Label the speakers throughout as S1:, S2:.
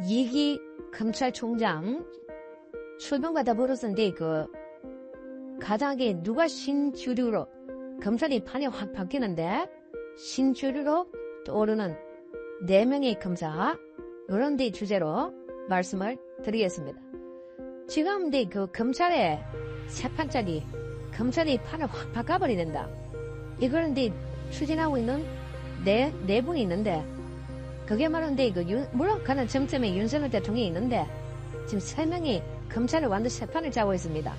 S1: 이기 검찰총장 출범과 더불어서인데 가장에 누가 신주류로 검찰이 판이 확 바뀌는데 신주류로 떠오르는 4명의 검사 이런 데 주제로 말씀을 드리겠습니다. 지금 근데 검찰의 세판짜리 검찰이 판을 확 바꿔버리는다. 이걸 근데 추진하고 있는 네 분이 있는데 그게 말인데 물론 가는 점점에 윤석열 대통령이 있는데 지금 3명이 검찰을 완전 세판을 짜고 있습니다.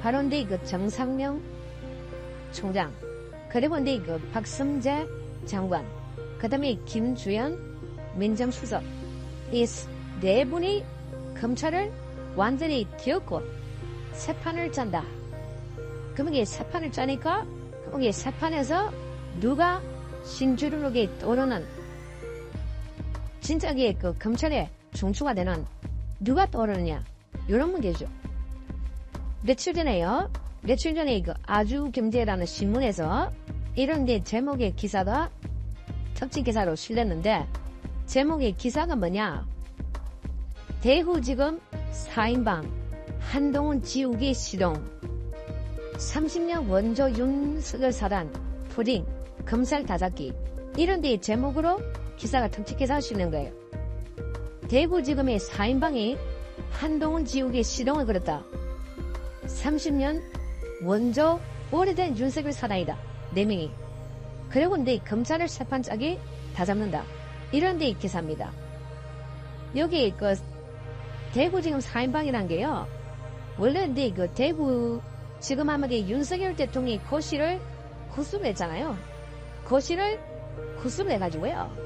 S1: 바로 근데 정상명 총장 그리고 근데 박성재 장관 그 다음에 김주현 민정수석 이 4분이 검찰을 완전히 뒤엎고 세판을 짠다. 그러면 이게 세판을 짜니까 이게 세판에서 누가 신주류록에 떠오르는 진짜 이게 검찰의 중추가 되는 누가 떠오르느냐 이런 문제죠. 며칠 전에 아주 경제라는 신문에서 이런 데 제목의 기사가 특징 기사로 실렸는데 제목의 기사가 뭐냐? 대구지검 4인방 한동훈 지우개 시동 30년 원조 윤석열 사단 푸딩 검찰 다잡기 이런 데 제목으로 기사가 특징 기사가 실린 거예요. 대구지검의 4인방이 한동훈 지우개 시동을 걸었다. 30년 원조 오래된 윤석열 사단이다. 4명이. 그리고 근데 검찰을 세판 짜기 다 잡는다. 이런 데 기사입니다. 여기 대구지검 4인방이란 게요. 원래 근데 대구 지금 아마 윤석열 대통령이 고시를 구수를 했잖아요. 고시를 구수를 해가지고요.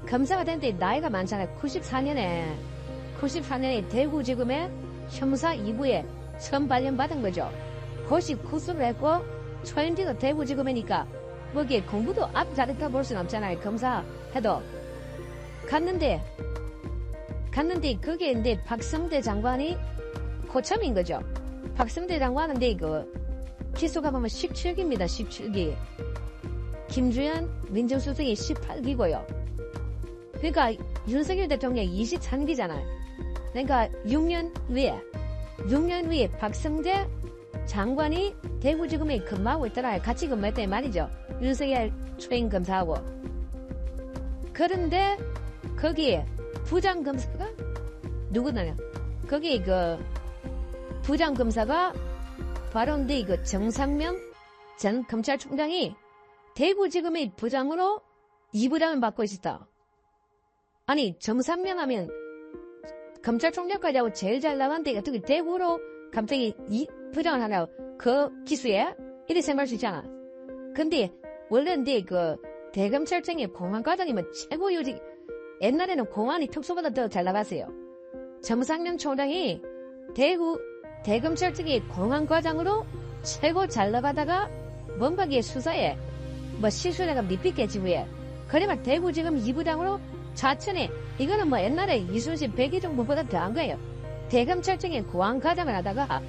S1: 검사가 된 데 나이가 많잖아요. 94년에 대구지검의 형사 2부에 처음 발령받은 거죠. 고시 구수를 했고 초임지도 대구지검이니까 뭐기에 공부도 앞 잘했다 볼 수는 없잖아요. 검사 해도 갔는데 그게 근데 박성대 장관이 고참인 거죠. 박성대 장관은 근데 기소가 보면 17기입니다. 17기. 김주현 민정수석이 18기고요. 그러니까 윤석열 대통령이 23기잖아요. 그러니까 6년 위에 박성재 장관이 대구지검에 근무하고 있더라요. 같이 근무했더니 말이죠. 윤석열 초임 검사하고. 그런데 거기에 부장검사가 누구냐요? 거기 부장검사가 바로 근데 정상명 전 검찰총장이 대구지검의 부장으로 2부장을 맡고 있었다. 아니 정상명 하면 검찰총장까지 하고 제일 잘 나갔는데 어떻게 대구로 갑자기 부장을 하냐고 그 기수에 이렇게 생각할 수 있잖아. 근데 원래 근데 대검찰청의 공안과장이면 최고 요직 옛날에는 공안이 특수보다 더 잘 나갔어요. 정상명 총장이 대검찰청의 공안과장으로 최고 잘 나가다가 뭔가 수사에 실수를 하면 밑빗겠지 왜. 그러면 대구지검 2부장으로 좌천에 이거는 옛날에 이순신 백의정부보다 더한 거예요. 대검찰청의 공안과장을 하다가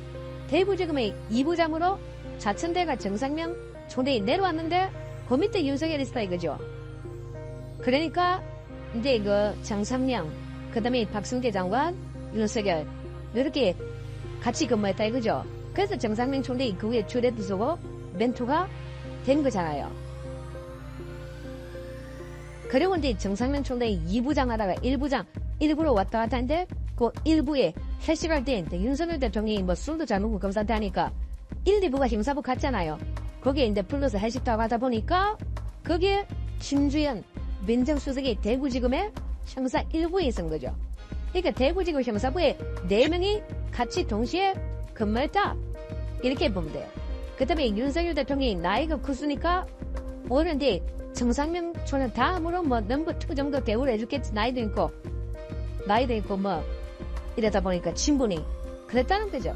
S1: 대구지검의 2부장으로 좌천대가 정상명 총장이 내려왔는데 그 밑에 윤석열이 있었다 이거죠. 그러니까 이제 정상명 그 다음에 박성재 장관 윤석열 이렇게 같이 근무했다 이거죠. 그래서 정상명 총장이 그 위에 줄에도 서고 멘토가 된 거잖아요. 그리고 이제 정상명 총장이 2부장 하다가 1부로 왔다 갔다 하는데 그 1부에 회식할 때 윤석열 대통령이 술도 잘 먹고 검사한테 하니까 1, 2부가 형사부 갔잖아요. 거기에 이제 불러서 회식도 하고 하다 보니까 거기에 김주현 민정수석이 대구지검에 형사 1부에 있은 거죠. 그러니까 대구지검 형사부에 4명이 같이 동시에 근무했다. 이렇게 보면 돼요. 그 다음에 윤석열 대통령이 나이가 컸으니까 오는데 정상명 총장 다음으로 넘버 2 정도 대우를 해줬겠지. 나이도 있고 이러다 보니까 친분이 그랬다는 거죠.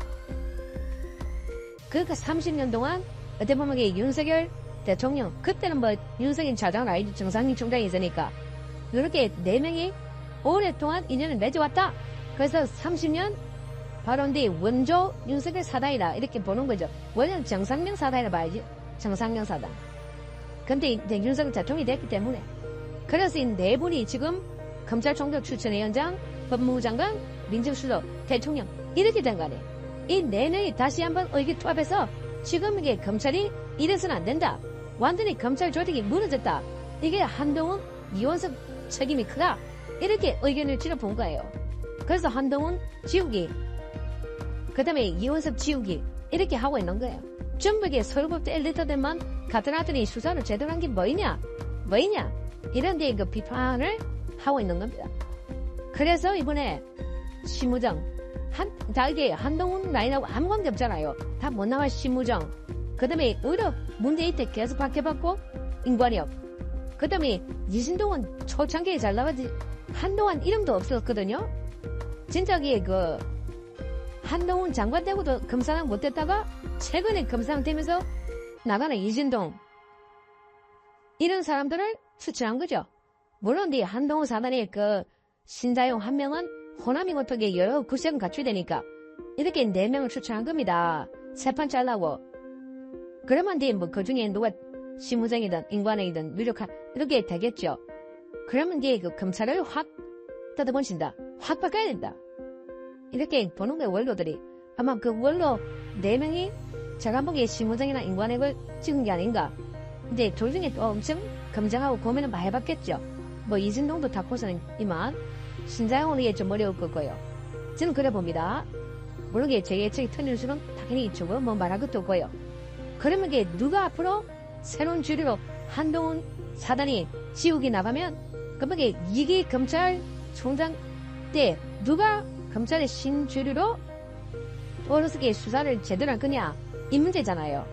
S1: 그러니까 30년 동안 어떻게 보면 윤석열 대통령 그때는 윤석열 차장은 아니지 정상명 총장이 있으니까 이렇게 4명이 오랫동안 인연을 맺어왔다. 그래서 30년 바로 근데 원조 윤석열 사단이다 이렇게 보는 거죠. 원래는 정상명 사단이라 봐야지. 정상명 사단. 근데 이제 윤석열 대통령이 됐기 때문에 그래서 이 4분이 지금 검찰총장 추천위원장, 법무부 장관, 민정수석, 대통령 이렇게 된 거네. 이 내년이 다시 한번 의기투합해서 지금 이게 검찰이 이래서는 안 된다. 완전히 검찰 조직이 무너졌다. 이게 한동훈, 이원석 책임이 크다. 이렇게 의견을 질러본 거예요. 그래서 한동훈 지우기, 그 다음에 이원석 지우기 이렇게 하고 있는 거예요. 전부 이게 서울법대 엘리트들만 같은 아들이 수사를 제대로 한 게 뭐이냐? 이런 데 그 비판을 하고 있는 겁니다. 그래서 이번에 심우정, 다 이게 한동훈 라인하고 아무 관계 없잖아요. 다 못 나와 심우정. 그 다음에 오히려 문재인 때 계속 박해받고 인관혁. 그 다음에 이진동은 초창기에 잘 나가지 한동안 이름도 없었거든요. 진짜 이게 그 한동훈 장관 되고도 검사장 못됐다가 최근에 검사장 되면서 나가는 이진동 이런 사람들을 추천한 거죠. 물론 이 한동훈 사단의 그 신자용 한 명은 호남이 어떻게 여러 구색은 갖춰야 되니까 이렇게 4명을 추천한 겁니다. 세 판 잘라고. 그러면 뭐 그 중에 누가 심우정이든 인관이든 유력한 이렇게 되겠죠. 그러면 그 검찰을 확 뜯어본신다. 확 바꿔야 된다. 이렇게 보는 거예요, 원로들이. 아마 그 원로 4명이 제가 한 번에 심우정이나 인관액을 찍은 게 아닌가. 근데 둘 중에 또 엄청 검증하고 고민을 많이 해봤겠죠. 뭐 이진동도 닦고서는 이만 신자영은 이게 좀 어려울 거고요. 저는 그래 봅니다. 물론 제 예측이 틀릴 수는 당연히 있죠. 뭐 말할 것도 없고요. 그러면 이게 누가 앞으로 새로운 주류로 한동훈 사단이 지우기 나가면 그러면 이게 2기 검찰총장 때 누가 검찰의 신주류로 어떻게 수사를 제대로 할 거냐 이 문제잖아요.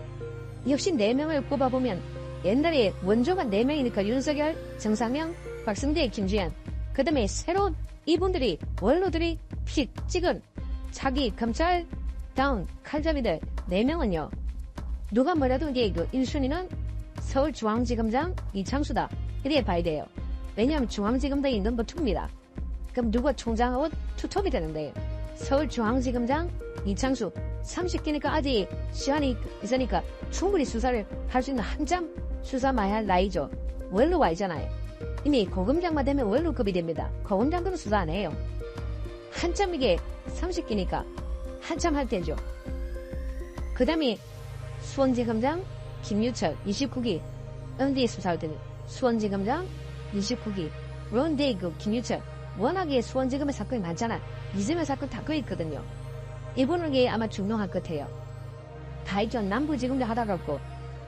S1: 역시 4명을 꼽아보면 옛날에 원조가 4명이니까 윤석열, 정상명, 박승대, 김주현 그 다음에 새로운 이분들이 원로들이 픽 찍은 자기 검찰 다운 칼잡이들 4명은요. 누가 뭐라도 이게 그 1순위는 서울중앙지검장 이창수다. 이렇게 봐야 돼요. 왜냐하면 중앙지검장이 넘버 2입니다. 그럼 누가 총장하고 투톱이 되는데 서울중앙지검장 이창수 30기니까 아직 시간이 있으니까 충분히 수사를 할 수 있는 한참 수사 많이 할 나이죠. 원로가 아니잖아요. 이미 고검장만 되면 원로급이 됩니다. 고검장들은 수사 안 해요. 한참 이게 30기니까 한참 할 때죠. 그 다음에 수원지검장 김유철 29기 언제 수사할 때는 수원지검장 29기 그런데 그 김유철 워낙에 수원지검의 사건이 많잖아. 이재명 사건 다 있거든요. 이분은 게 아마 중용할 것 같아요. 다 있죠. 남부지검도 하다 갖고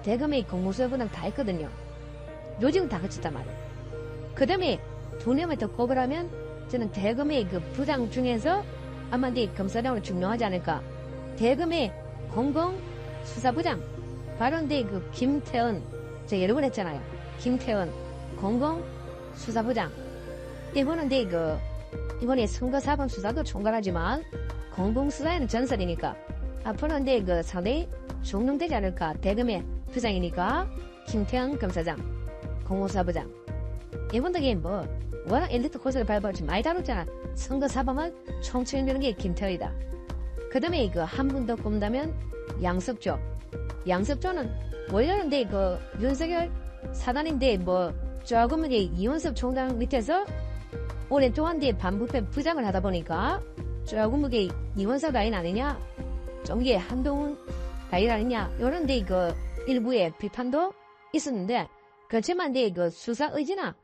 S1: 대검의 공무수사부장 다 있거든요. 요즘은 다 거쳤단 말이에요. 그 다음에 2명을 더 꼽으라면 저는 대검의 그 부장 중에서 아마 네 검사장으로 중용하지 않을까. 대검의 공공수사부장 바로 그 김태원 제가 여러 번 했잖아요. 김태원 공공수사부장 이분은 이번에 선거사범 수사도 총괄하지만 공공수사에는 전설이니까 앞으로는 그 상당히 중용되지 않을까. 대검의 부장이니까 김태원 검사장 공공수사부장 이분들이 뭐 워낙 엘리트 코스를 밟아오지 많이 다뤘잖아. 선거사범을 총책임되는 게 김태원이다. 그 다음에 한 분 더 꼽는다면 양석조. 양석조는 원래는 그 윤석열 사단인데 뭐 조금 이원석 총장 밑에서 오랫동안 반부패 부장을 하다 보니까 조금 이원석 라인 아니냐, 좀 이게 한동훈 라인 아니냐 이런 그 일부의 비판도 있었는데 그렇지만 그 수사 의지나